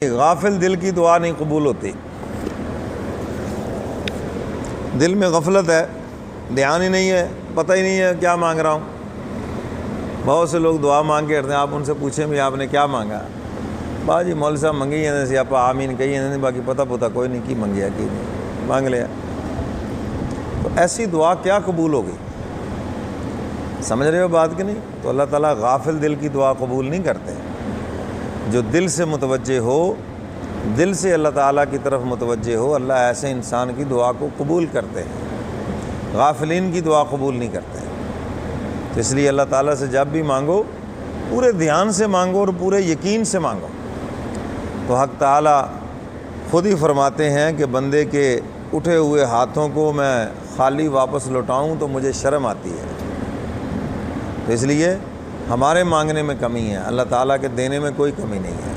गाफिल दिल की दुआ नहीं कबूल होती। दिल में गफलत है, ध्यान ही नहीं है, पता ही नहीं है क्या मांग रहा हूँ। बहुत से लोग दुआ मांग के हटते हैं, आप उनसे पूछें भी आपने क्या मांगा। बाजी मौलवी साहब मंगी है आप आमीन कही है, बाकी पता पुता कोई नहीं की मंगिया की नहीं मांग लिया। तो ऐसी दुआ क्या कबूल होगी? समझ रहे हो बात कि नहीं? तो अल्लाह ताला गाफिल दिल की दुआ कबूल नहीं करते। जो दिल से मुतवज्जे हो, दिल से अल्लाह ताला की तरफ मुतवज्जे हो, अल्लाह ऐसे इंसान की दुआ को कबूल करते हैं। गाफिलीन की दुआ कबूल नहीं करते। तो इसलिए अल्लाह ताला से जब भी मांगो पूरे ध्यान से मांगो और पूरे यकीन से मांगो। तो हक़ ताला ख़ुद ही फरमाते हैं कि बंदे के उठे हुए हाथों को मैं खाली वापस लौटाऊं तो मुझे शर्म आती है। तो इसलिए हमारे मांगने में कमी है, अल्लाह ताला के देने में कोई कमी नहीं है।